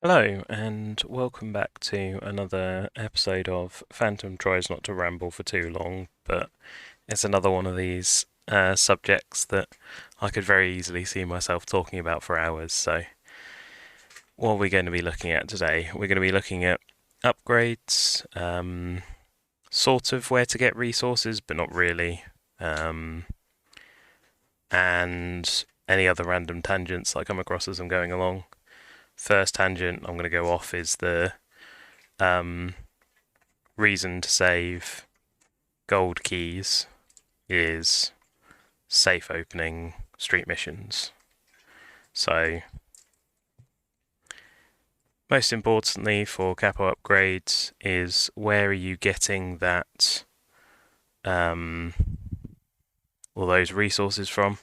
Hello, and welcome back to another episode of Phantom Tries Not to Ramble for Too Long, but it's another one of these subjects that I could very easily see myself talking about for hours. So, what are we going to be looking at today? We're going to be looking at upgrades, sort of where to get resources, but not really, and any other random tangents I come across as I'm going along. First tangent I'm going to go off is the reason to save gold keys is safe opening street missions. So, most importantly for Capo upgrades is where are you getting that all those resources from.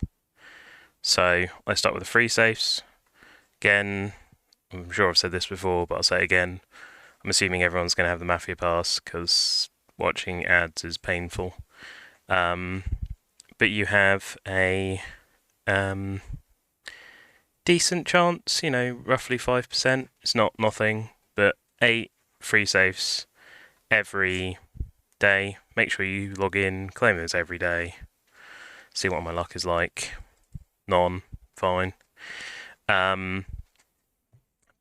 So let's start with the free safes. Again, I'm sure I've said this before, but I'll say it again. I'm assuming everyone's going to have the Mafia Pass because watching ads is painful. But you have a decent chance, roughly 5%. It's not nothing, but 8 free safes every day. Make sure you log in, claim those every day. See what my luck is like. None, fine.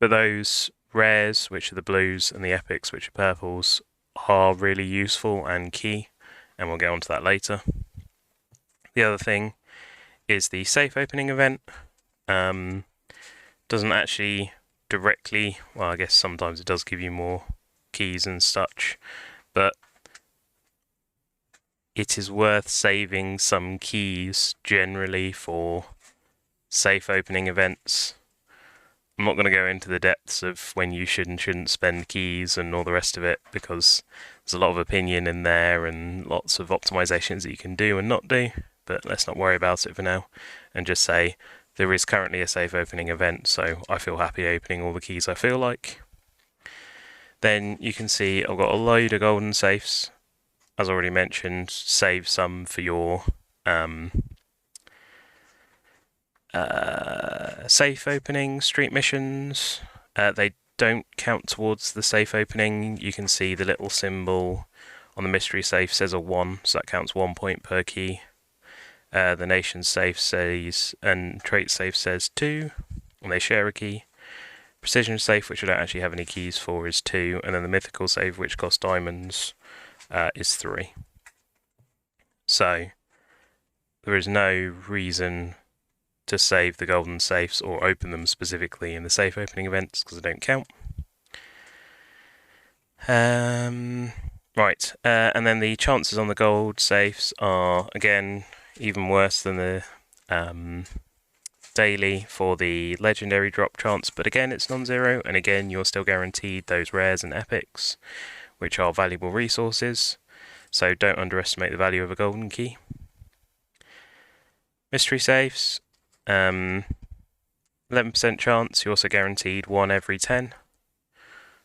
But those rares, which are the blues, and the epics, which are purples, are really useful and key, and we'll get onto that later. The other thing is the safe opening event. Doesn't actually directly, well, I guess sometimes it does give you more keys and such, but it is worth saving some keys generally for safe opening events. I'm not going to go into the depths of when you should and shouldn't spend keys and all the rest of it, because there's a lot of opinion in there and lots of optimizations that you can do and not do, but let's not worry about it for now and just say there is currently a safe opening event, so I feel happy opening all the keys I feel like. Then you can see I've got a load of golden safes. As already mentioned, save some for your safe opening street missions. They don't count towards the safe opening. You can see the little symbol on the mystery safe says a 1, so that counts 1 point per key. The nation safe says, and trait safe says 2, and they share a key. Precision safe, which I don't actually have any keys for, is 2, and then the mythical safe, which costs diamonds, is 3. So there is no reason to save the golden safes or open them specifically in the safe opening events because they don't count. Right, and then the chances on the gold safes are again even worse than the daily for the legendary drop chance, but again it's non-zero, and again you're still guaranteed those rares and epics, which are valuable resources, so don't underestimate the value of a golden key. Mystery safes, 11% chance, you're also guaranteed 1 every 10,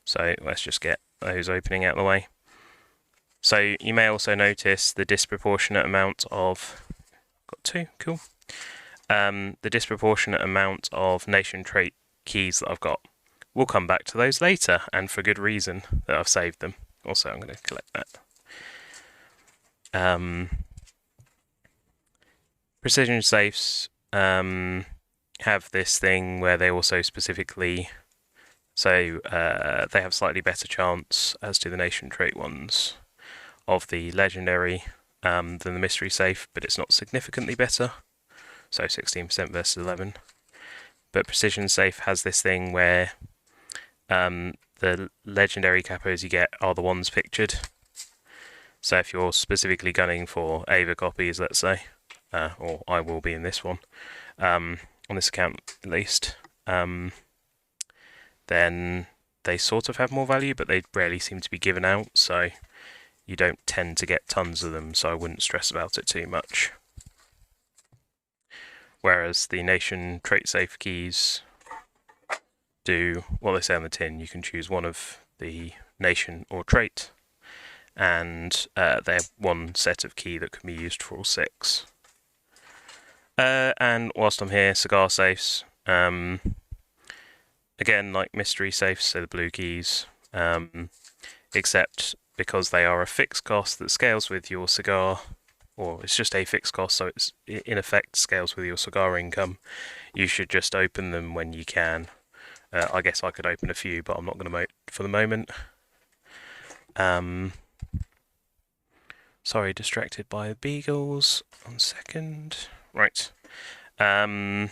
so let's just get those opening out of the way. So you may also notice the disproportionate amount of, got 2, cool, the disproportionate amount of nation trait keys that I've got. We'll come back to those later, and for good reason that I've saved them. Also, I'm going to collect that. Precision safes have this thing where they also specifically, so they have slightly better chance, as do the nation trait ones, of the legendary than the mystery safe, but it's not significantly better. So 16% versus 11. But precision safe has this thing where the legendary capos you get are the ones pictured. So if you're specifically gunning for Ava copies, let's say, or I will be in this one, on this account at least, then they sort of have more value, but they rarely seem to be given out, so you don't tend to get tons of them, so I wouldn't stress about it too much. Whereas the nation trait safe keys do what they say on the tin. You can choose one of the nation or trait, and they have one set of key that can be used for all 6. And whilst I'm here, cigar safes. again, like mystery safes, so the blue keys, except because they are a fixed cost that scales with your cigar, or it's just a fixed cost, so it's in effect scales with your cigar income. You should just open them when you can. I guess I could open a few, but I'm not going to for the moment. Sorry, distracted by the beagles. 1 second. Right. And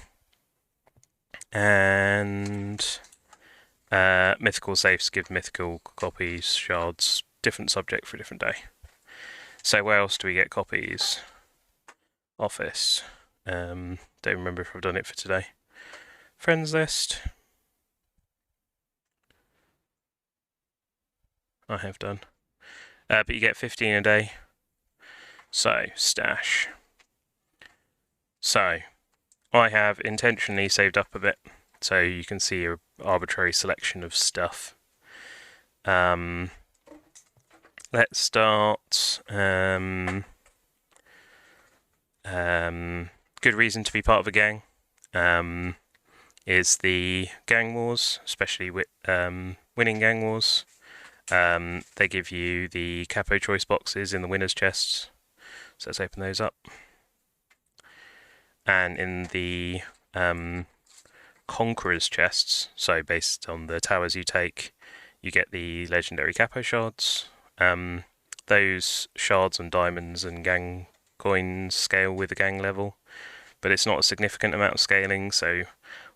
mythical safes give mythical copies, shards, different subject for a different day. So where else do we get copies? Office. Don't remember if I've done it for today. Friends list. I have done. But you get 15 a day. So, stash. So, I have intentionally saved up a bit, so you can see an arbitrary selection of stuff. Let's start. Good reason to be part of a gang is the gang wars, especially with winning gang wars. They give you the Capo choice boxes in the winner's chests, so let's open those up. And in the Conqueror's chests, so based on the towers you take, you get the legendary Capo shards. Those shards and diamonds and gang coins scale with the gang level, but it's not a significant amount of scaling, so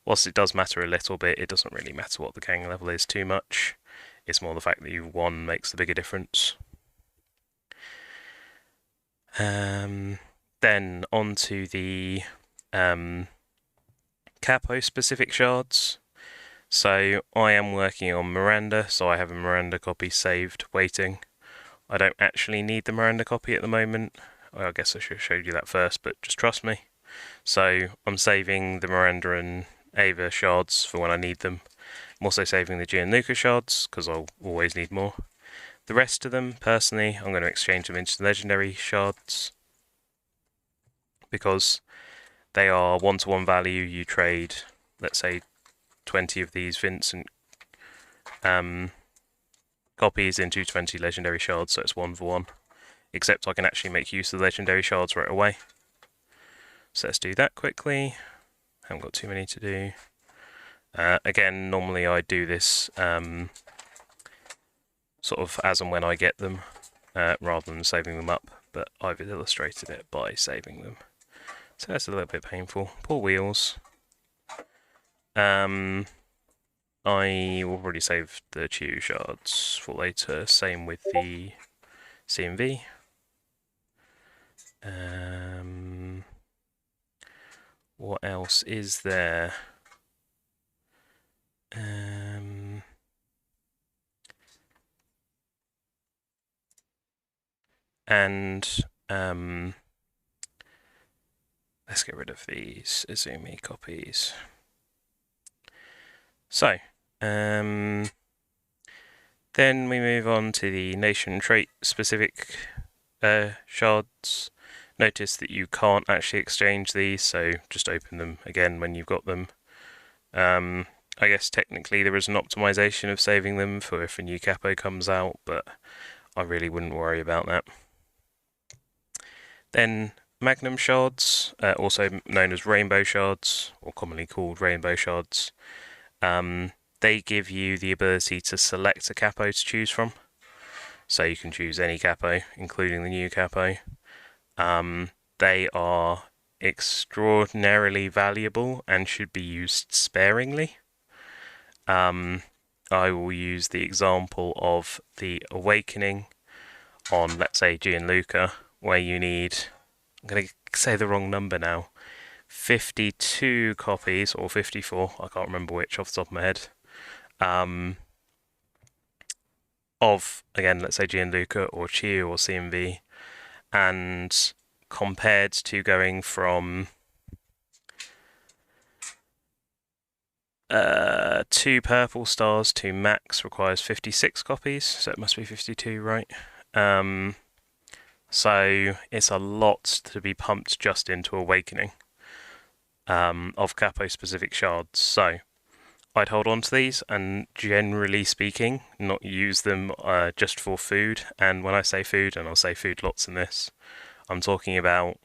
whilst it does matter a little bit, it doesn't really matter what the gang level is too much. It's more the fact that you've won makes the bigger difference. Then on to the Capo specific shards. So I am working on Miranda, so I have a Miranda copy saved, waiting. I don't actually need the Miranda copy at the moment. Well, I guess I should have showed you that first, but just trust me. So I'm saving the Miranda and Ava shards for when I need them. I'm also saving the Gianluca shards, because I'll always need more. The rest of them, personally, I'm going to exchange them into legendary shards, because they are one-to-one value. You trade, let's say, 20 of these Vincent copies into 20 legendary shards, so it's 1-for-1. Except I can actually make use of the legendary shards right away. So let's do that quickly. Haven't got too many to do. Again, normally I do this sort of as and when I get them, rather than saving them up, but I've illustrated it by saving them. So that's a little bit painful. Poor wheels. I already saved the Chiu shards for later, same with the CMV. What else is there? Let's get rid of these Izumi copies. So, then we move on to the nation trait specific shards. Notice that you can't actually exchange these, so just open them again when you've got them. I guess technically there is an optimization of saving them for if a new capo comes out, but I really wouldn't worry about that. Then Magnum shards, also known as rainbow shards, or commonly called rainbow shards. They give you the ability to select a capo to choose from. So you can choose any capo, including the new capo. They are extraordinarily valuable and should be used sparingly. I will use the example of the Awakening on, let's say, Gianluca, where you need, I'm going to say the wrong number now, 52 copies, or 54, I can't remember which off the top of my head, of, again, let's say Gianluca or Chiu or CMV, and compared to going from 2 purple stars to max requires 56 copies, so it must be 52, right? So it's a lot to be pumped just into Awakening of Capo specific shards. So I'd hold on to these and, generally speaking, not use them just for food. And when I say food, and I'll say food lots in this, I'm talking about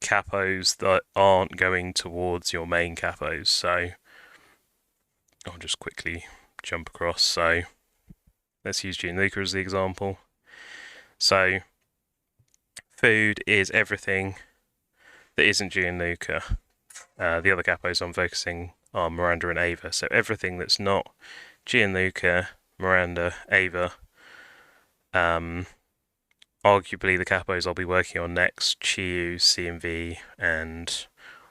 capos that aren't going towards your main capos. So I'll just quickly jump across. So let's use Gianluca as the example. So food is everything that isn't Gianluca. The other capos I'm focusing are Miranda and Ava. So everything that's not Gianluca, Miranda, Ava. Arguably the capos I'll be working on next, Chiu, CMV, and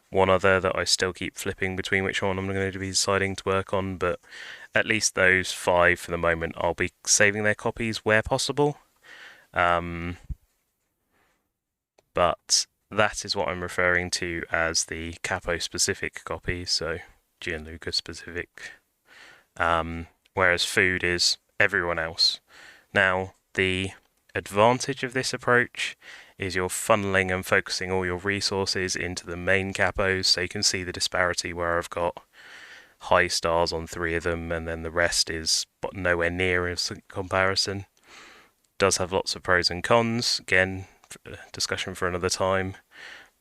one other that I still keep flipping between which one I'm going to be deciding to work on, but at least those 5 for the moment I'll be saving their copies where possible. But that is what I'm referring to as the capo specific copy, so Gianluca specific. Whereas food is everyone else. Now, the advantage of this approach is you're funneling and focusing all your resources into the main capos, so you can see the disparity where I've got high stars on 3 of them, and then the rest is nowhere near in comparison. Does have lots of pros and cons, again, discussion for another time,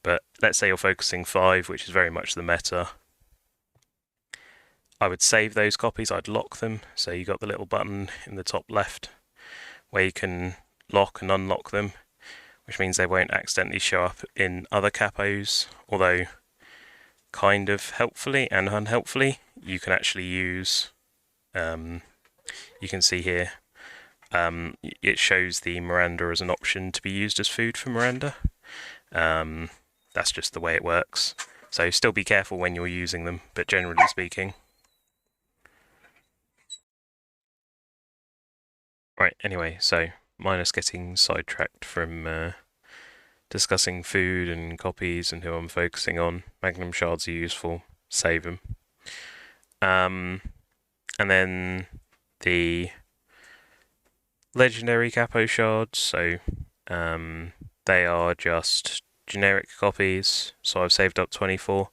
but let's say you're focusing 5, which is very much the meta. I would save those copies, I'd lock them, so you got the little button in the top left where you can lock and unlock them, which means they won't accidentally show up in other capos, although kind of helpfully and unhelpfully, you can actually use, you can see here, it shows the Miranda as an option to be used as food for Miranda. That's just the way it works. So still be careful when you're using them, but generally speaking. Right, anyway, so minus getting sidetracked from discussing food and copies and who I'm focusing on. Magnum shards are useful, save them. And then the legendary capo shards, so they are just generic copies, so I've saved up 24.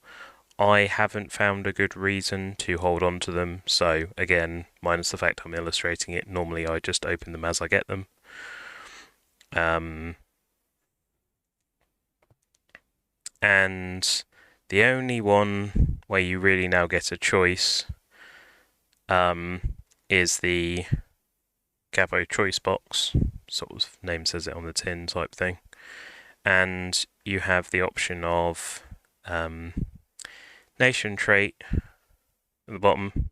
I haven't found a good reason to hold on to them, so again, minus the fact I'm illustrating it, normally I just open them as I get them. And the only one where you really now get a choice is the Capo choice box, sort of name says it on the tin type thing. And you have the option of nation trait at the bottom,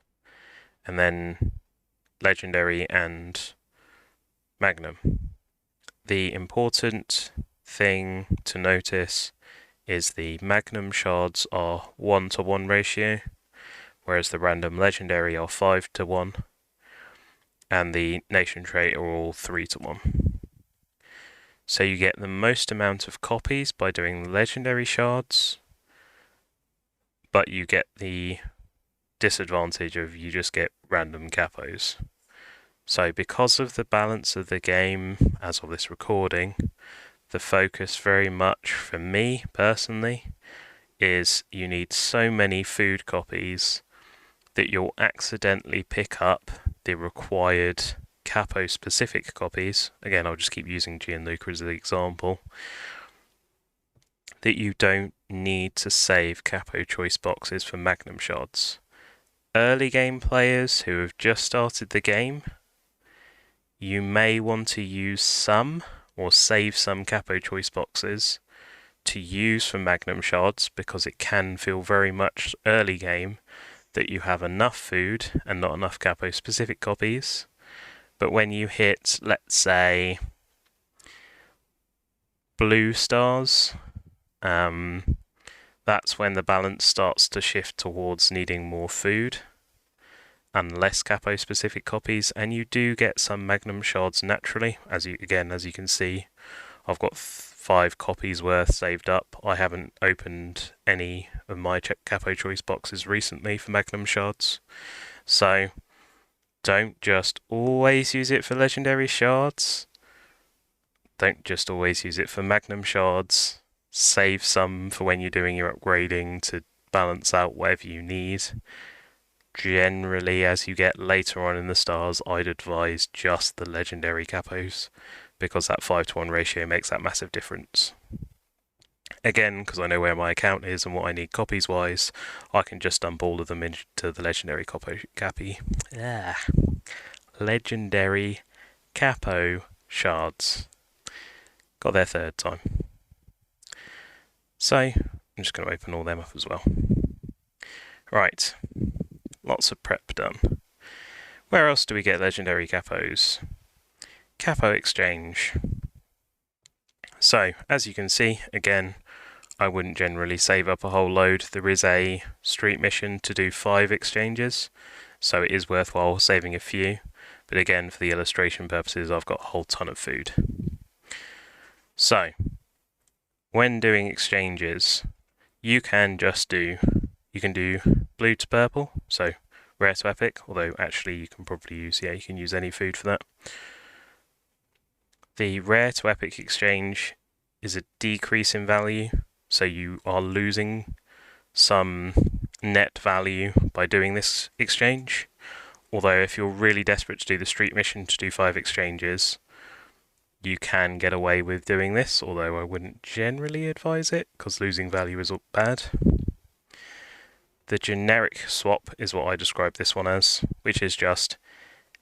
and then legendary and magnum. The important thing to notice is the magnum shards are 1-to-1 ratio, whereas the random legendary are 5-to-1, and the nation trait are all 3-to-1. So you get the most amount of copies by doing the legendary shards, but you get the disadvantage of you just get random capos. So because of the balance of the game as of this recording, the focus very much for me personally is you need so many food copies that you'll accidentally pick up the required capo specific copies. Again, I'll just keep using Gianluca as the example, that you don't need to save capo choice boxes for magnum shards. Early game players who have just started the game, you may want to use some or save some capo choice boxes to use for magnum shards, because it can feel very much early game that you have enough food and not enough capo specific copies. But when you hit, let's say, blue stars, that's when the balance starts to shift towards needing more food and less capo specific copies, and you do get some magnum shards naturally. As you can see, I've got 5 copies worth saved up. I haven't opened any of my capo choice boxes recently for magnum shards, so don't just always use it for legendary shards. Don't just always use it for magnum shards. Save some for when you're doing your upgrading to balance out whatever you need. generally, as you get later on in the stars, I'd advise just the legendary capos, because that 5-to-1 ratio makes that massive difference. Again, because I know where my account is and what I need copies wise, I can just dump all of them into the legendary legendary capo shards. Got there third time. So I'm just going to open all them up as well. Right, lots of prep done. Where else do we get legendary capos? Capo exchange. So as you can see, again, I wouldn't generally save up a whole load. There is a street mission to do 5 exchanges, so it is worthwhile saving a few. But again, for the illustration purposes, I've got a whole ton of food. So when doing exchanges, you can do blue to purple, so rare to epic, although actually you can probably use, you can use any food for that. The rare to epic exchange is a decrease in value, so you are losing some net value by doing this exchange. Although if you're really desperate to do the street mission to do 5 exchanges, you can get away with doing this, although I wouldn't generally advise it, because losing value is bad. The generic swap is what I describe this one as, which is just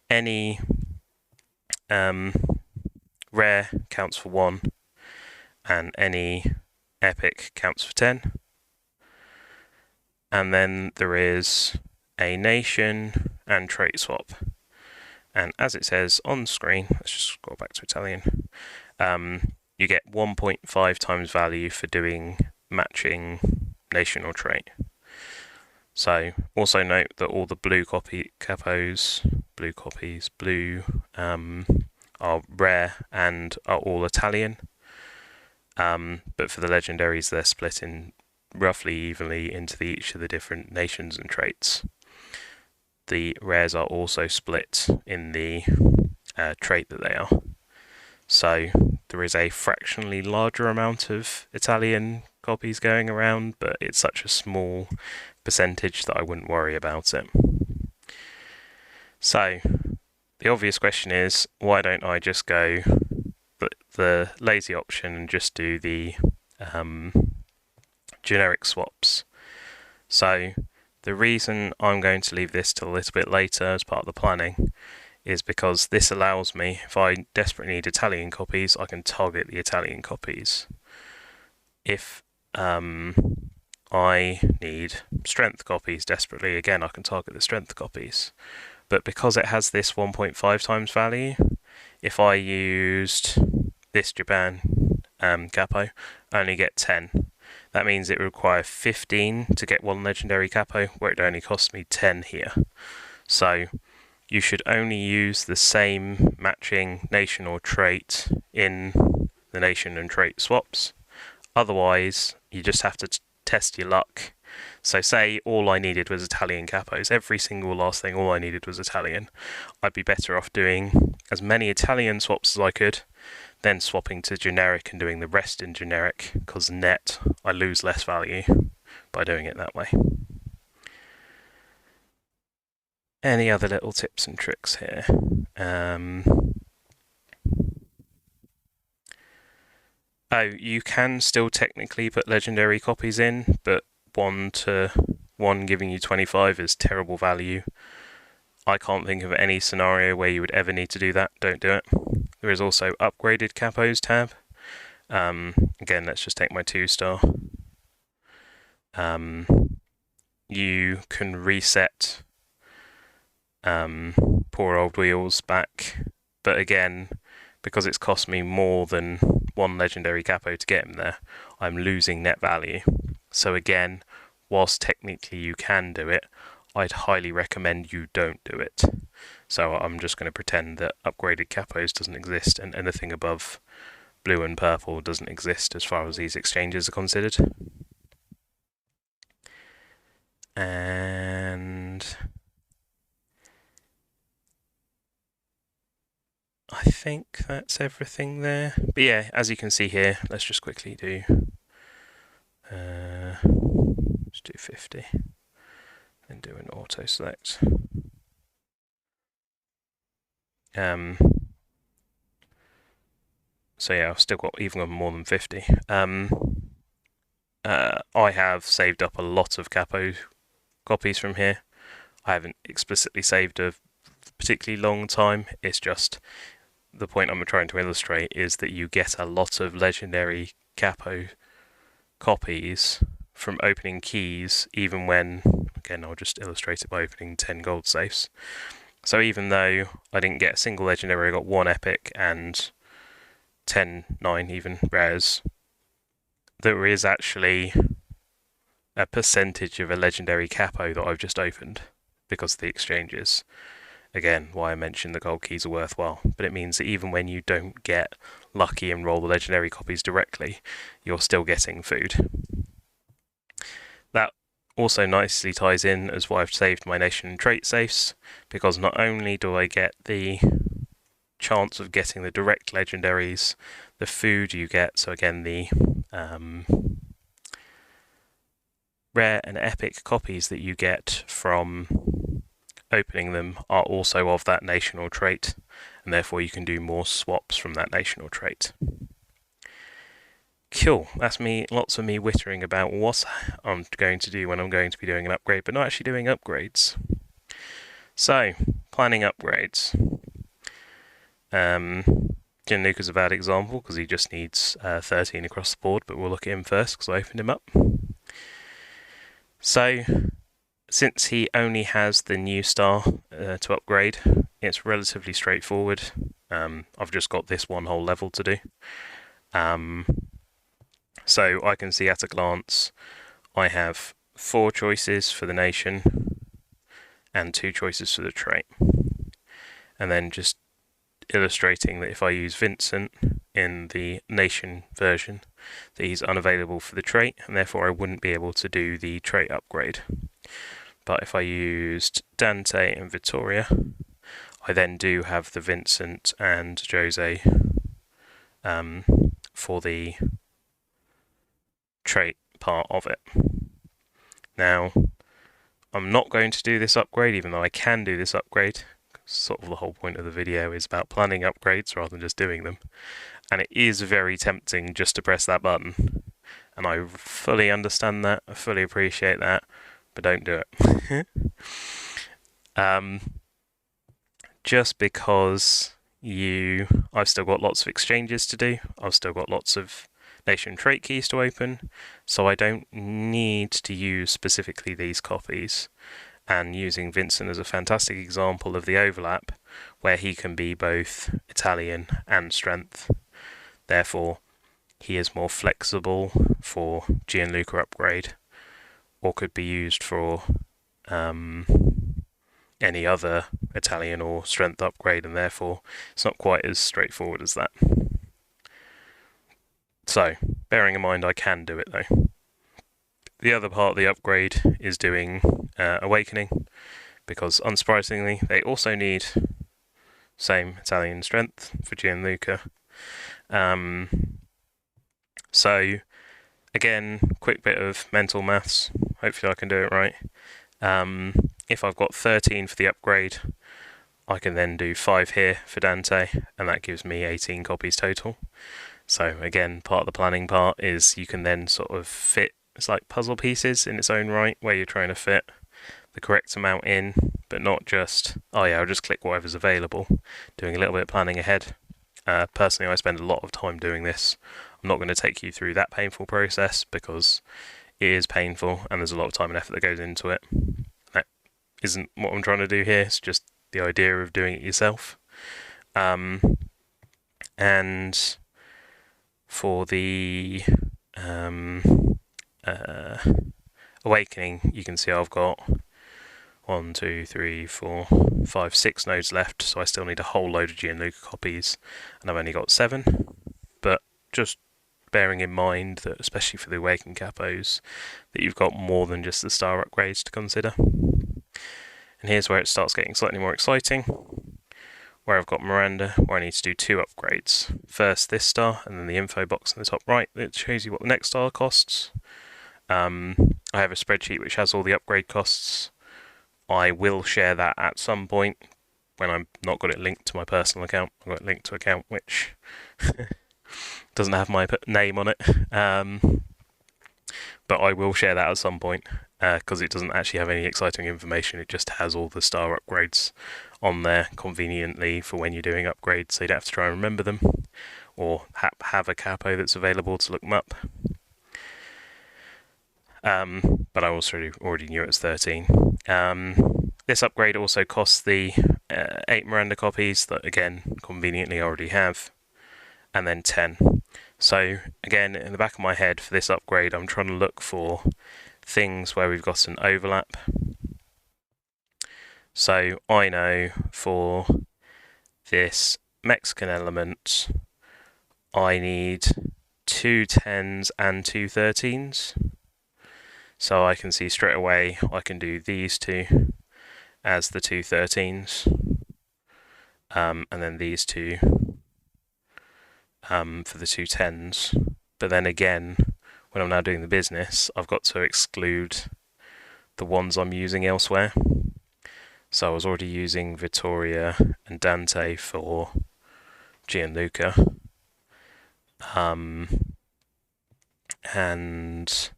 any rare counts for 1 and any epic counts for 10. And then there is a nation and trait swap. And as it says on screen, let's just scroll back to Italian, you get 1.5 times value for doing matching nation or trait. So also note that all the blue capos are rare and are all Italian. But for the legendaries, they're split in roughly evenly into each of the different nations and traits. The rares are also split in the trait that they are. So there is a fractionally larger amount of Italian copies going around, but it's such a small percentage that I wouldn't worry about it. So the obvious question is, why don't I just go the lazy option and just do the generic swaps? So the reason I'm going to leave this till a little bit later as part of the planning is because this allows me, if I desperately need Italian copies, I can target the Italian copies. If I need strength copies desperately, again, I can target the strength copies. But because it has this 1.5 times value, if I used this Japan capo, I only get 10. That means it would require 15 to get 1 legendary capo, where it only costs me 10 here. So you should only use the same matching nation or trait in the nation and trait swaps. Otherwise, you just have to test your luck. So say all I needed was Italian capos, every single last thing, all I needed was Italian. I'd be better off doing as many Italian swaps as I could, then swapping to generic and doing the rest in generic, because net I lose less value by doing it that way. Any other little tips and tricks here? Oh, you can still technically put legendary copies in, but 1 to 1 giving you 25 is terrible value. I can't think of any scenario where you would ever need to do that. Don't do it. There is also upgraded capos tab. Again, let's just take my 2-star. You can reset poor old wheels back, but again, because it's cost me more than 1 legendary capo to get him there, I'm losing net value. So again, whilst technically you can do it, I'd highly recommend you don't do it. So I'm just going to pretend that upgraded capos doesn't exist and anything above blue and purple doesn't exist as far as these exchanges are considered. And I think that's everything there. But yeah, as you can see here, let's just quickly do let's do 50. and do an auto select. So yeah, I've still got even more than 50. I have saved up a lot of Capo copies from here. I haven't explicitly saved a particularly long time. It's just the point I'm trying to illustrate is that you get a lot of legendary Capo copies from opening keys, even when, again, I'll just illustrate it by opening 10 gold safes. So even though I didn't get a single legendary, I got 1 epic and 9 even rares, there is actually a percentage of a legendary Capo that I've just opened because of the exchanges. Again, why I mentioned the gold keys are worthwhile, but it means that even when you don't get lucky and roll the legendary copies directly, you're still getting food. That also nicely ties in as why I've saved my nation and trait safes, because not only do I get the chance of getting the direct legendaries, the food you get, so again the rare and epic copies that you get from opening them are also of that national trait, and therefore you can do more swaps from that national trait. Cool, that's me, lots of me wittering about what I'm going to do when I'm going to be doing an upgrade, but not actually doing upgrades. So, planning upgrades. Gianluca's a bad example because he just needs 13 across the board, but we'll look at him first because I opened him up. So, since he only has the new star to upgrade, it's relatively straightforward. I've just got this one whole level to do. So I can see at a glance I have 4 choices for the nation and 2 choices for the trait. And then just illustrating that if I use Vincent in the nation version, that he's unavailable for the trait, and therefore I wouldn't be able to do the trait upgrade. But if I used Dante and Vittoria, I then do have the Vincent and Jose for the trait part of it. Now, I'm not going to do this upgrade, even though I can do this upgrade. Sort of the whole point of the video is about planning upgrades rather than just doing them. And it is very tempting just to press that button. And I fully understand that, I fully appreciate that, but don't do it. Just because I've still got lots of exchanges to do, I've still got lots of nation trait keys to open, so I don't need to use specifically these copies. And using Vincent as a fantastic example of the overlap, where he can be both Italian and strength. Therefore, he is more flexible for Gianluca upgrade, or could be used for any other Italian or strength upgrade, and therefore it's not quite as straightforward as that. So, bearing in mind I can do it though. The other part of the upgrade is doing Awakening, because unsurprisingly they also need same Italian strength for Gianluca. So again, quick bit of mental maths, hopefully I can do it right. If I've got 13 for the upgrade, I can then do 5 here for Dante, and that gives me 18 copies total. So again, part of the planning part is you can then sort of fit, it's like puzzle pieces in its own right, where you're trying to fit the correct amount in, but not just, oh yeah, I'll just click whatever's available, doing a little bit of planning ahead. Personally, I spend a lot of time doing this. I'm not going to take you through that painful process because it is painful and there's a lot of time and effort that goes into it. That isn't what I'm trying to do here, it's just the idea of doing it yourself. And for the Awakening, you can see I've got 1, 2, 3, 4, 5, 6 nodes left, so I still need a whole load of Gianluca copies, and I've only got 7. But just bearing in mind that, especially for the Awakened Capos, that you've got more than just the star upgrades to consider. And here's where it starts getting slightly more exciting, where I've got Miranda, where I need to do 2 upgrades. First this star, and then the info box in the top right that shows you what the next star costs. I have a spreadsheet which has all the upgrade costs I will share that at some point when I'm not got it linked to my personal account. I've got it linked to an account which doesn't have my name on it. But I will share that at some point because it doesn't actually have any exciting information. It just has all the star upgrades on there conveniently for when you're doing upgrades, so you don't have to try and remember them or have a capo that's available to look them up. But I also already knew it was 13. This upgrade also costs the 8 Miranda copies that, again, conveniently I already have, and then 10. So, again, in the back of my head for this upgrade, I'm trying to look for things where we've got an overlap. So, I know for this Mexican element, I need 2 10s and 2 13s. So I can see straight away I can do these two as the 2 13s, and then these two for the 2 10s. But then again, when I'm now doing the business, I've got to exclude the ones I'm using elsewhere. So I was already using Vittoria and Dante for Gianluca. And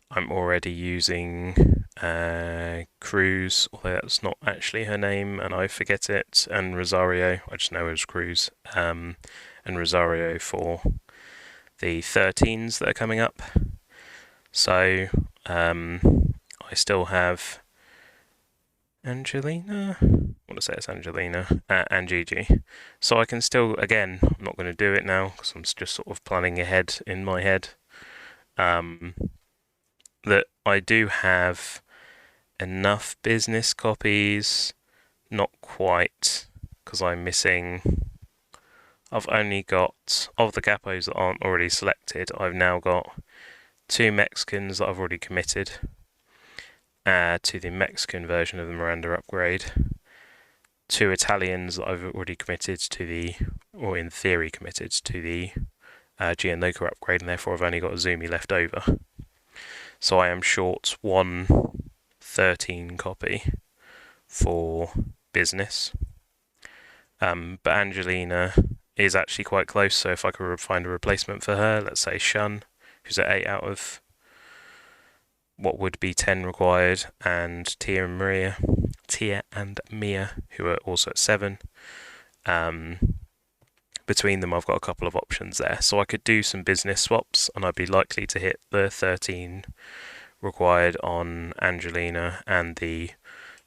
I'm already using Cruz, although that's not actually her name and I forget it, and Rosario, I just know it as Cruz, and Rosario for the 13s that are coming up. So I still have Angelina, I want to say it's Angelina, and Gigi. So I can still, again, I'm not going to do it now because I'm just sort of planning ahead in my head, that I do have enough business copies, not quite, because I'm missing, I've only got, of the capos that aren't already selected, I've now got 2 Mexicans that I've already committed to the Mexican version of the Miranda upgrade, 2 Italians that I've already committed to the, or in theory committed to the Gianluca upgrade, and therefore I've only got a Zumi left over. So I am short 1 13 copy for business. But Angelina is actually quite close, so if I could find a replacement for her, let's say Shun, who's at 8 out of what would be 10 required, and Tia and Mia, who are also at 7. Between them, I've got a couple of options there. So I could do some business swaps, and I'd be likely to hit the 13 required on Angelina and the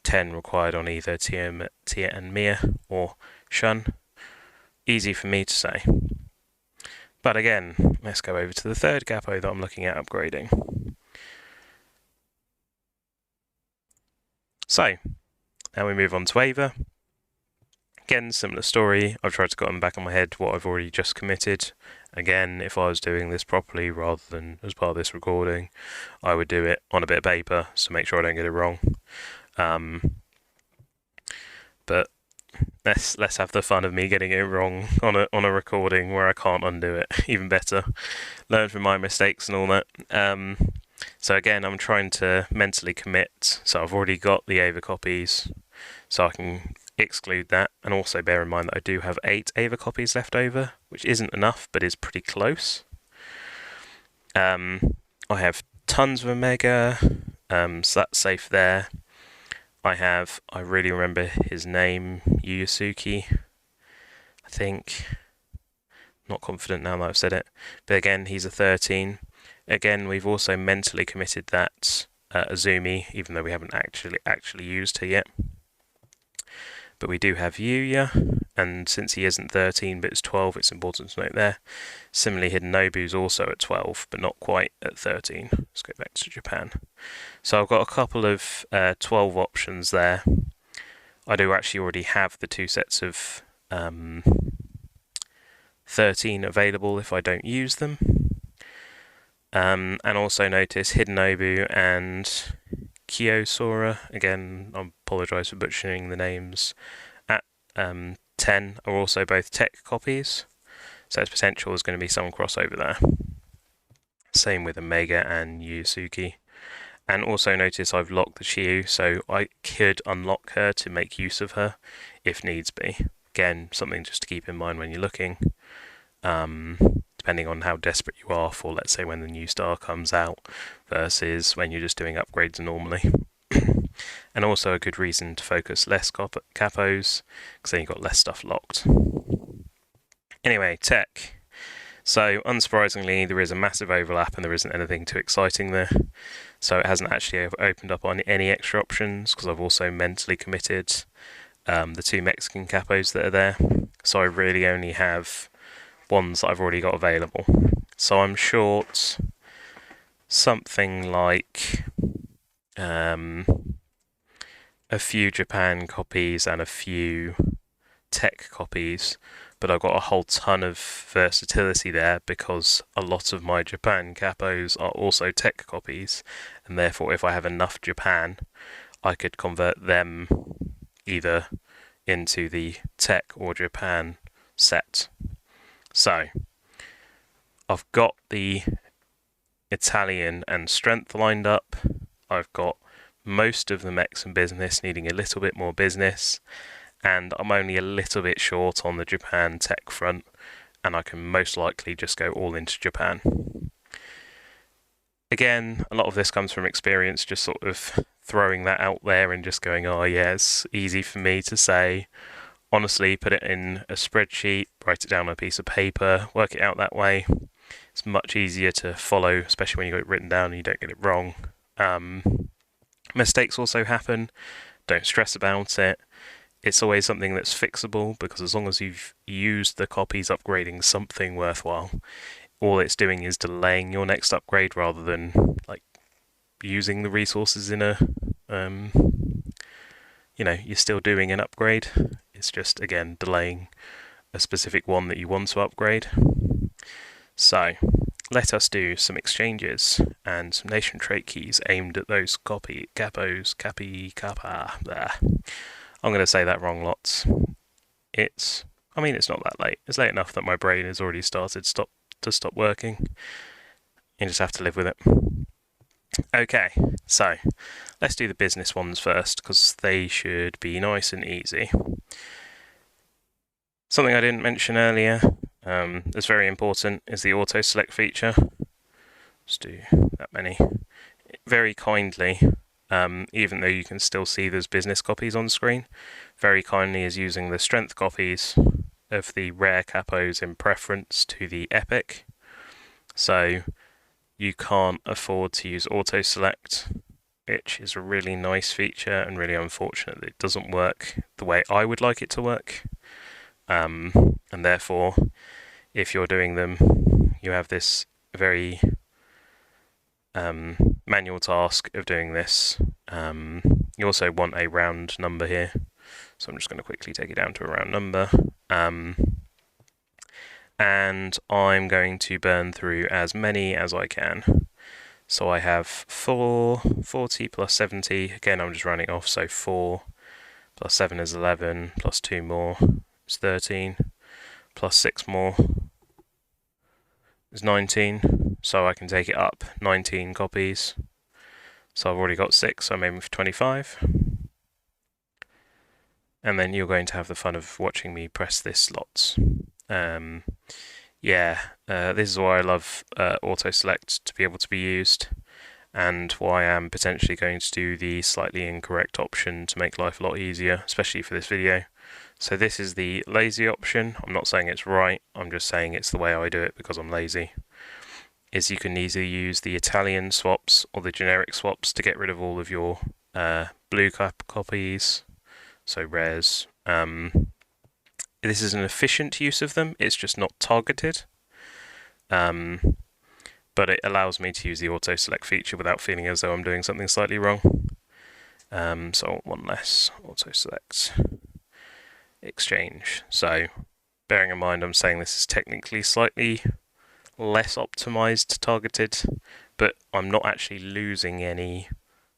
10 required on either Tia and Mia or Shun. Easy for me to say. But again, let's go over to the third capo that I'm looking at upgrading. So, now we move on to Ava. Again, similar story. I've tried to get in the back of my head what I've already just committed. Again, if I was doing this properly rather than as part of this recording, I would do it on a bit of paper, so make sure I don't get it wrong. But let's have the fun of me getting it wrong on a recording where I can't undo it. Even better. Learn from my mistakes and all that. So again, I'm trying to mentally commit. So I've already got the Ava copies, so I can exclude that, and also bear in mind that I do have 8 Ava copies left over, which isn't enough but is pretty close. I have tons of Omega, so that's safe there. I really remember his name, Yusuke, I think. Not confident now that I've said it, but again, he's a 13. Again, we've also mentally committed that Azumi, even though we haven't actually used her yet. But we do have Yuya, and since he isn't 13 but is 12, it's important to note there. Similarly, Hidenobu's also at 12, but not quite at 13. Let's go back to Japan. So I've got a couple of 12 options there. I do actually already have the 2 sets of 13 available if I don't use them. And also notice Hidenobu and Kyosora, again, I apologise for butchering the names, at 10 are also both tech copies, so its potential is going to be some crossover there. Same with Omega and Yusuke. And also notice I've locked the Chiyu, so I could unlock her to make use of her if needs be. Again, something just to keep in mind when you're looking, depending on how desperate you are for, let's say, when the new star comes out versus when you're just doing upgrades normally. And also a good reason to focus less capos, because then you've got less stuff locked. Anyway, tech. So, unsurprisingly, there is a massive overlap and there isn't anything too exciting there. So it hasn't actually opened up on any extra options, because I've also mentally committed the 2 Mexican capos that are there. So I really only have ones that I've already got available. So I'm short something like a few Japan copies and a few tech copies, but I've got a whole ton of versatility there because a lot of my Japan capos are also tech copies, and therefore if I have enough Japan, I could convert them either into the tech or Japan set. So I've got the Italian and strength lined up. I've got most of the mechs and business needing a little bit more business, and I'm only a little bit short on the Japan tech front, and I can most likely just go all into Japan. Again, a lot of this comes from experience, just sort of throwing that out there and just going, oh yeah, it's easy for me to say. Honestly, put it in a spreadsheet, write it down on a piece of paper, work it out that way. It's much easier to follow, especially when you got it written down and you don't get it wrong. Mistakes also happen. Don't stress about it. It's always something that's fixable, because as long as you've used the copies upgrading something worthwhile, all it's doing is delaying your next upgrade rather than like using the resources in a you're still doing an upgrade. It's just, again, delaying a specific one that you want to upgrade. So let us do some exchanges and some nation trait keys aimed at those capos, kappa. There. I'm going to say that wrong lots. It's not that late. It's late enough that my brain has already started to stop working. You just have to live with it. Okay, so let's do the business ones first, because they should be nice and easy. Something I didn't mention earlier that's very important is the auto select feature. Let's do that many. Very kindly, even though you can still see there's business copies on screen, very kindly is using the strength copies of the rare capos in preference to the epic. So you can't afford to use auto select, which is a really nice feature and really unfortunate that it doesn't work the way I would like it to work. And therefore, if you're doing them, you have this very manual task of doing this. You also want a round number here, so I'm just going to quickly take it down to a round number. And I'm going to burn through as many as I can. So I have 40 plus 70. Again, I'm just rounding off, so 4 plus 7 is 11, plus 2 more is 13, plus 6 more is 19. So I can take it up 19 copies. So I've already got 6, so I'm aiming for 25. And then you're going to have the fun of watching me press this lots. This is why I love auto select to be able to be used, and why I'm potentially going to do the slightly incorrect option to make life a lot easier, especially for this video. So this is the lazy option. I'm not saying it's right, I'm just saying it's the way I do it because I'm lazy. Is you can either use the Italian swaps or the generic swaps to get rid of all of your blue copies, so rares. This is an efficient use of them, it's just not targeted. But it allows me to use the auto select feature without feeling as though I'm doing something slightly wrong. So I want one less, auto select, exchange. So bearing in mind I'm saying this is technically slightly less optimized targeted, but I'm not actually losing any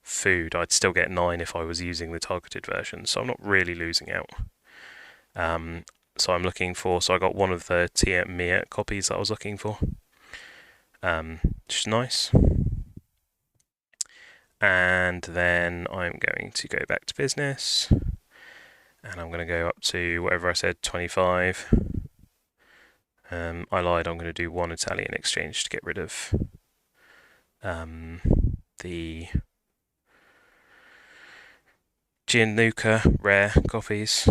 food. I'd still get 9 if I was using the targeted version, so I'm not really losing out. So I'm looking for, so I got one of the Tia Mia copies that I was looking for, which is nice. And then I'm going to go back to business, and I'm going to go up to whatever I said, 25. I lied, I'm going to do 1 Italian exchange to get rid of the Gianluca rare copies.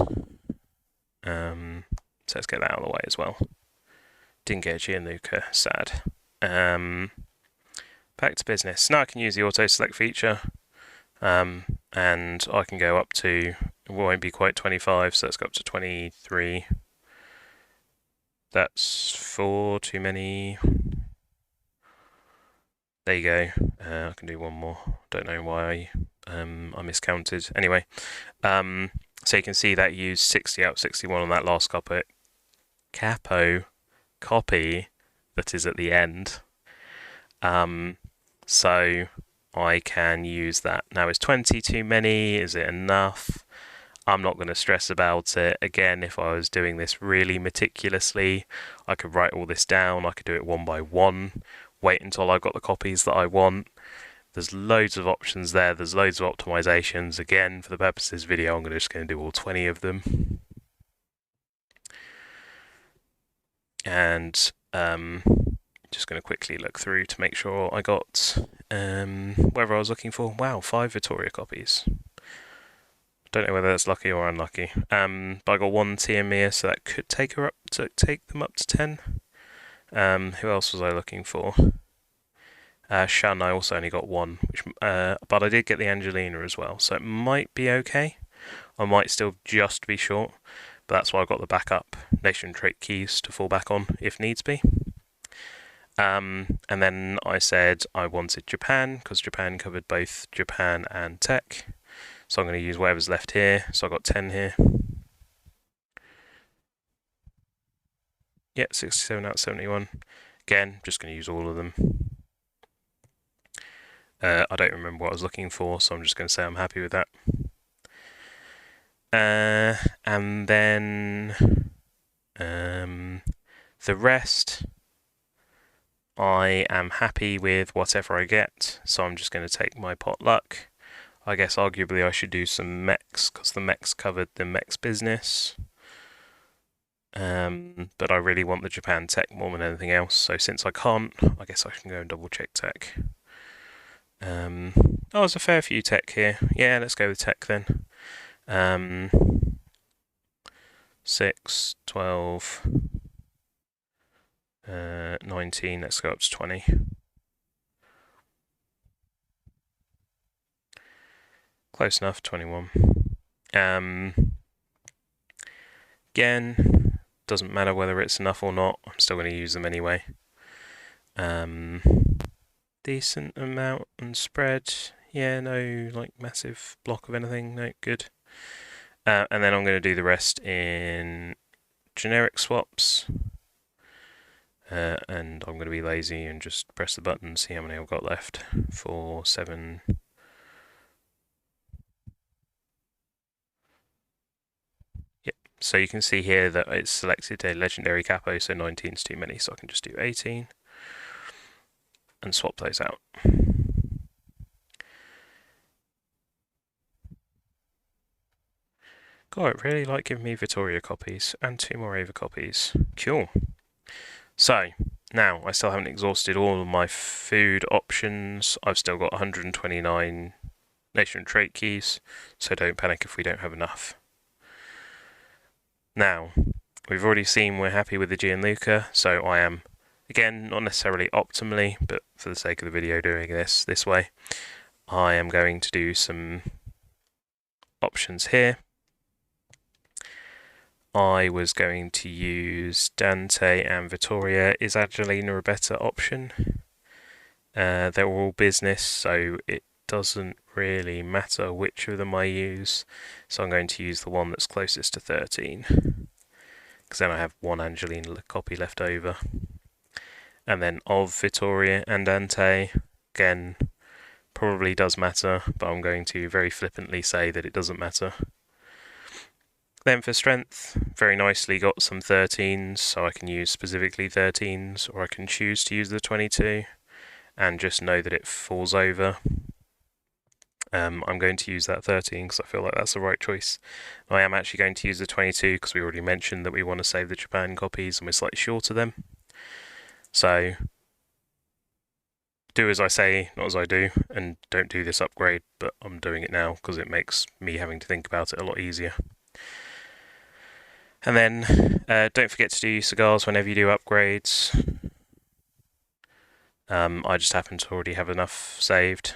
So let's get that out of the way as well. Didn't get a Gianluca, sad. Back to business. Now I can use the auto select feature, and I can go up to, it won't be quite 25, so let's go up to 23. That's 4 too many. There you go. I can do one more. Don't know why I miscounted. Anyway, so you can see that used 60 out of 61 on that last Capo copy that is at the end. So I can use that. Now, is 20 too many? Is it enough? I'm not going to stress about it. Again, if I was doing this really meticulously, I could write all this down. I could do it one by one, wait until I've got the copies that I want. There's loads of options there. There's loads of optimizations. Again, for the purpose of this video, I'm just going to do all 20 of them. And just going to quickly look through to make sure I got whatever I was looking for. Wow, 5 Vittoria copies. Don't know whether that's lucky or unlucky. But I got 1 Tia Mia, so that could take them up to 10. Who else was I looking for? Shun, I also only got 1, but I did get the Angelina as well, so it might be okay. I might still just be short, but that's why I got the backup nation trait keys to fall back on if needs be. And then I said I wanted Japan, because Japan covered both Japan and tech. So I'm going to use whatever's left here. So I got 10 here. Yeah, 67 out of 71. Again, just going to use all of them. I don't remember what I was looking for, so I'm just going to say I'm happy with that. And then the rest, I am happy with whatever I get, so I'm just going to take my potluck. I guess arguably I should do some mechs, because the mechs covered the mechs business. But I really want the Japan tech more than anything else, so since I can't, I guess I can go and double check tech. Oh, there's a fair few tech here. Yeah, let's go with tech then. 6, 12, 19, let's go up to 20. Close enough, 21. Again, doesn't matter whether it's enough or not, I'm still going to use them anyway. Decent amount and spread. Yeah, no like massive block of anything. No, good. And then I'm going to do the rest in generic swaps. And I'm going to be lazy and just press the button, see how many I've got left. 4, 7. Yep. So you can see here that it's selected a legendary capo, so 19 is too many, so I can just do 18 and swap those out. God, it really like giving me Vittoria copies and 2 more Ava copies. Cool. So, now I still haven't exhausted all of my food options. I've still got 129 nation trait keys, so don't panic if we don't have enough. Now, we've already seen we're happy with the Gianluca, so I am, again, not necessarily optimally, but for the sake of the video doing this way, I am going to do some options here. I was going to use Dante and Vittoria. Is Angelina a better option? They're all business, so it doesn't really matter which of them I use. So I'm going to use the one that's closest to 13, because then I have 1 Angelina copy left over. And then of Vittoria and Dante, again, probably does matter, but I'm going to very flippantly say that it doesn't matter. Then for strength, very nicely got some 13s, so I can use specifically 13s, or I can choose to use the 22 and just know that it falls over. I'm going to use that 13 because I feel like that's the right choice. I am actually going to use the 22 because we already mentioned that we want to save the Japan copies and we're slightly short of them. So do as I say, not as I do, and don't do this upgrade, but I'm doing it now because it makes me having to think about it a lot easier. And then don't forget to do cigars whenever you do upgrades. I just happen to already have enough saved.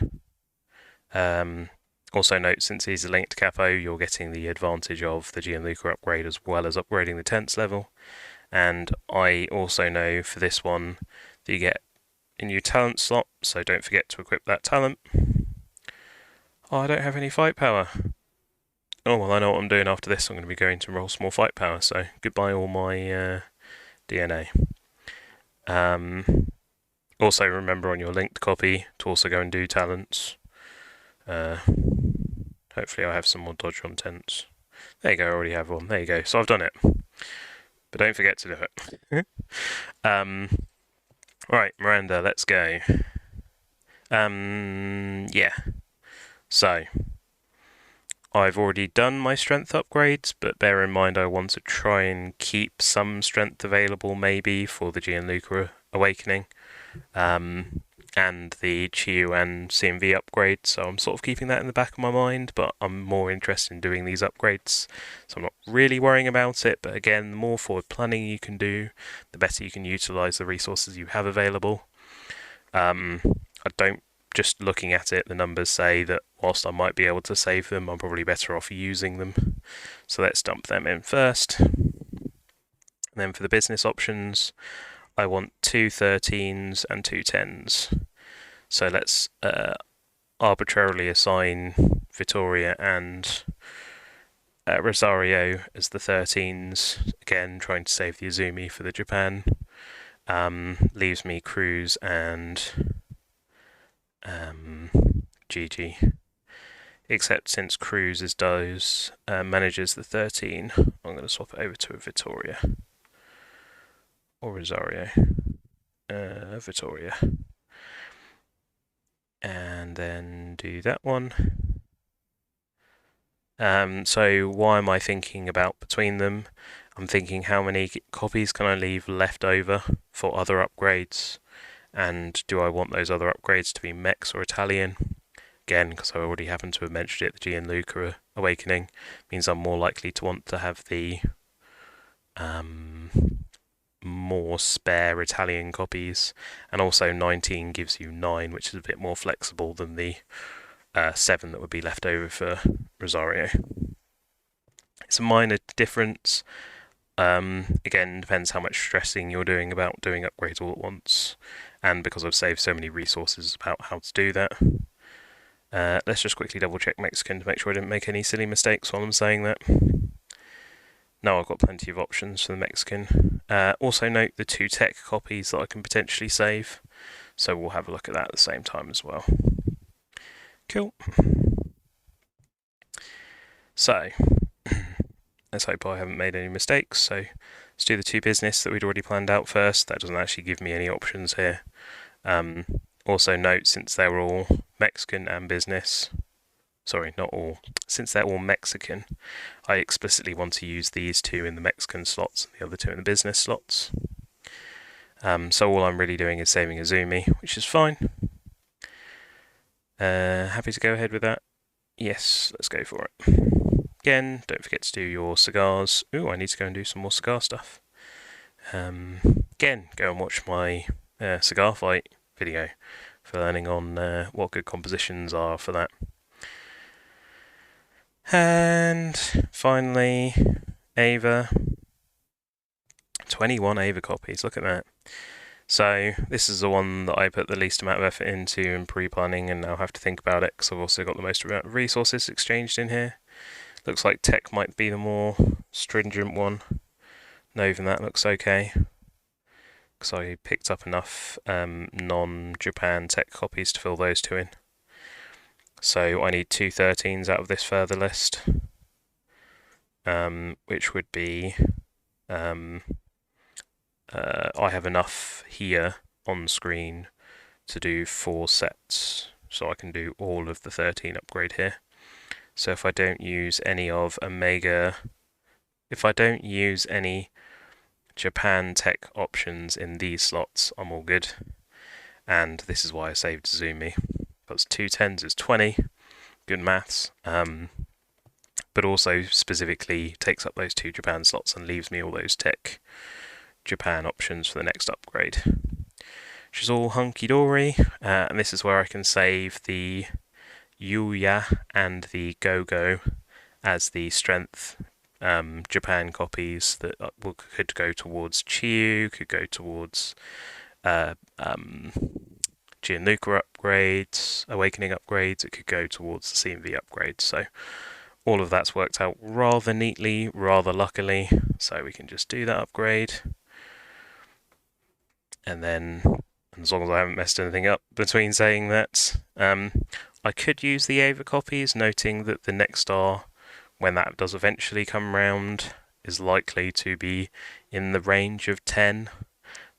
Also note, since these are linked to Capo, you're getting the advantage of the Gianluca upgrade as well as upgrading the 10th level. And I also know for this one that you get a new talent slot, so don't forget to equip that talent. Oh, I don't have any fight power. Oh, well, I know what I'm doing after this. I'm going to be going to roll some more fight power, so goodbye all my DNA. Also, remember on your linked copy to also go and do talents. Hopefully I'll have some more dodge on tents. There you go, I already have one. There you go. So I've done it. But don't forget to do it. Right, Miranda, let's go. Yeah. So, I've already done my strength upgrades, but bear in mind I want to try and keep some strength available maybe for the Gianluca Awakening. And the Chiyu and CMV upgrade, so I'm sort of keeping that in the back of my mind, but I'm more interested in doing these upgrades, so I'm not really worrying about it. But again, the more forward planning you can do, the better you can utilise the resources you have available. I don't, just looking at it, the numbers say that whilst I might be able to save them, I'm probably better off using them. So let's dump them in first. And then for the business options, I want 2 13s and 2 10s. So let's arbitrarily assign Vittoria and Rosario as the 13s. Again, trying to save the Izumi for the Japan. Leaves me Cruz and Gigi. Except since Cruz manages the 13, I'm going to swap it over to a Vittoria. Or Rosario. Vittoria. And then do that one. So why am I thinking about between them? I'm thinking how many copies can I leave left over for other upgrades, and do I want those other upgrades to be Mex or Italian? Again, because I already happen to have mentioned it, the Gianluca Awakening means I'm more likely to want to have the more spare Italian copies, and also 19 gives you 9, which is a bit more flexible than the 7 that would be left over for Rosario. It's a minor difference. Again, depends how much stressing you're doing about doing upgrades all at once, and because I've saved so many resources about how to do that. Let's just quickly double check Mexican to make sure I didn't make any silly mistakes while I'm saying that. No, I've got plenty of options for the Mexican. Also note the 2 tech copies that I can potentially save, so we'll have a look at that at the same time as well. Cool. So, let's hope I haven't made any mistakes. So, let's do the 2 business that we'd already planned out first. That doesn't actually give me any options here. Also note, since they're all Mexican and business, sorry, not all, since they're all Mexican, I explicitly want to use these 2 in the Mexican slots and the other 2 in the business slots. So all I'm really doing is saving Izumi, which is fine. Happy to go ahead with that? Yes, let's go for it. Again, don't forget to do your cigars. Ooh, I need to go and do some more cigar stuff. Again, go and watch my cigar fight video for learning on what good compositions are for that. And finally, Ava. 21 Ava copies, look at that. So this is the one that I put the least amount of effort into in pre-planning and now have to think about it because I've also got the most amount of resources exchanged in here. Looks like tech might be the more stringent one. No, even that looks okay. Because I picked up enough non-Japan tech copies to fill those 2 in. So I need 2 13s out of this further list. Which would be... I have enough here on screen to do 4 sets. so I can do all of the 13 upgrade here. So if I don't use any of Omega, if I don't use any Japan tech options in these slots, I'm all good. And this is why I saved Zumi, because 2 10s is 20, good maths, but also specifically takes up those 2 Japan slots and leaves me all those tech Japan options for the next upgrade, which is all hunky-dory. And this is where I can save the Yuya and the Go-Go as the strength Japan copies that could go towards Chiyu, could go towards Gianluca upgrades, Awakening upgrades, it could go towards the CMV upgrades. So all of that's worked out rather neatly, rather luckily. So we can just do that upgrade. And then, as long as I haven't messed anything up between saying that, I could use the Ava copies, noting that the next star, when that does eventually come round, is likely to be in the range of 10.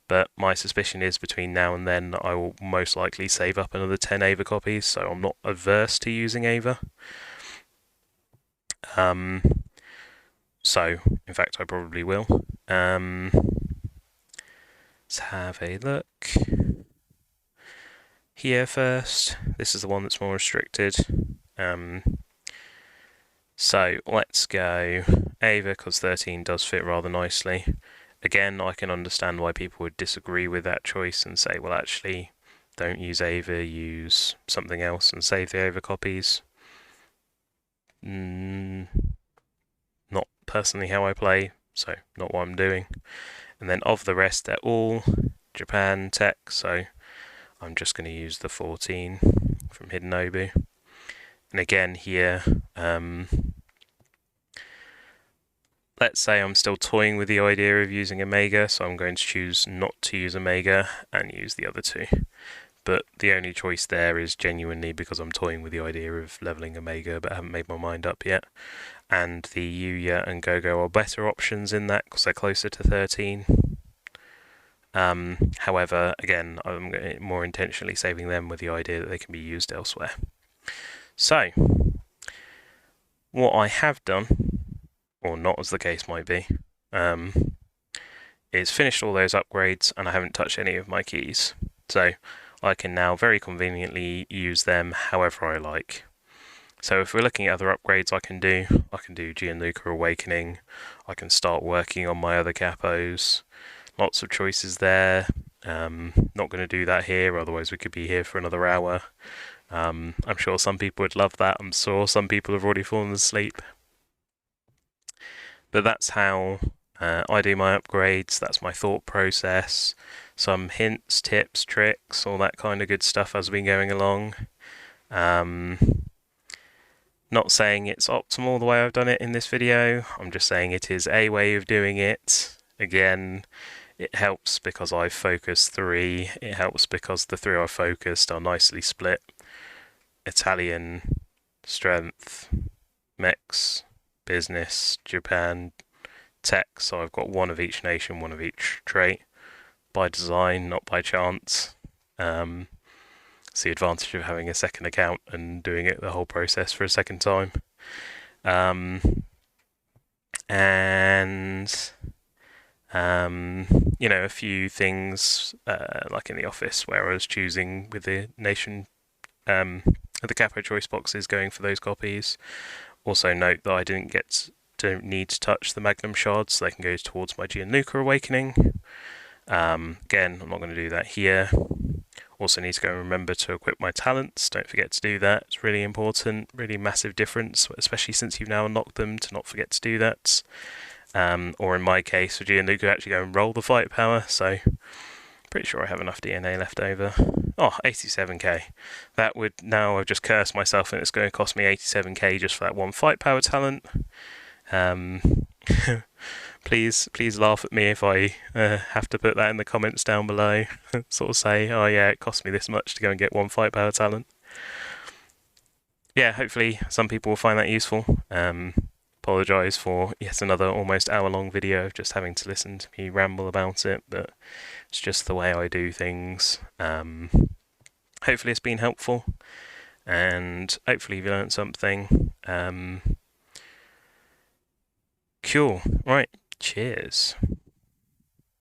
But my suspicion is between now and then I will most likely save up another 10 Ava copies, so I'm not averse to using Ava. So, in fact, I probably will. Let's have a look. Here first, this is the one that's more restricted. So let's go Ava, because 13 does fit rather nicely. Again, I can understand why people would disagree with that choice and say, well, actually, don't use Ava, use something else and save the Ava copies. Not personally how I play, so not what I'm doing. And then of the rest, they're all Japan tech, so I'm just going to use the 14 from Hidden Obu. And again here, let's say I'm still toying with the idea of using Omega, so I'm going to choose not to use Omega and use the other 2. But the only choice there is genuinely because I'm toying with the idea of leveling Omega, but haven't made my mind up yet. And the Yuya and Go-Go are better options in that because they're closer to 13. However, again, I'm more intentionally saving them with the idea that they can be used elsewhere. So, what I have done, or not as the case might be, is finished all those upgrades and I haven't touched any of my keys. So I can now very conveniently use them however I like. So if we're looking at other upgrades I can do Gianluca Awakening, I can start working on my other capos. Lots of choices there. Not going to do that here, otherwise we could be here for another hour. I'm sure some people would love that. I'm sure some people have already fallen asleep. But that's how I do my upgrades. That's my thought process. Some hints, tips, tricks, all that kind of good stuff as we're going along. Not saying it's optimal the way I've done it in this video. I'm just saying it is a way of doing it. Again, it helps because I've focused 3. It helps because the 3 I've focused are nicely split. Italian, strength, mechs, business, Japan, tech. So I've got 1 of each nation, 1 of each trait. By design, not by chance. It's the advantage of having a second account and doing it the whole process for a second time. You know, a few things like in the office where I was choosing with the nation, the Capo choice boxes going for those copies. Also note that I don't need to touch the Magnum shards, so they can go towards my Gianluca Awakening. Again, I'm not going to do that here. Also need to go and remember to equip my talents. Don't forget to do that. It's really important, really massive difference, especially since you've now unlocked them, to not forget to do that. Or in my case, for Gianluca, actually go and roll the fight power, so pretty sure I have enough DNA left over. Oh, 87k. That would, now I've just cursed myself and it's going to cost me 87k just for that 1 fight power talent. Please laugh at me if I have to put that in the comments down below. Sort of say, oh yeah, it cost me this much to go and get 1 fight power talent. Yeah, hopefully some people will find that useful. Apologise for yet another almost hour-long video of just having to listen to me ramble about it, but it's just the way I do things. Hopefully it's been helpful. and hopefully you've learned something. Cool. Right. Cheers.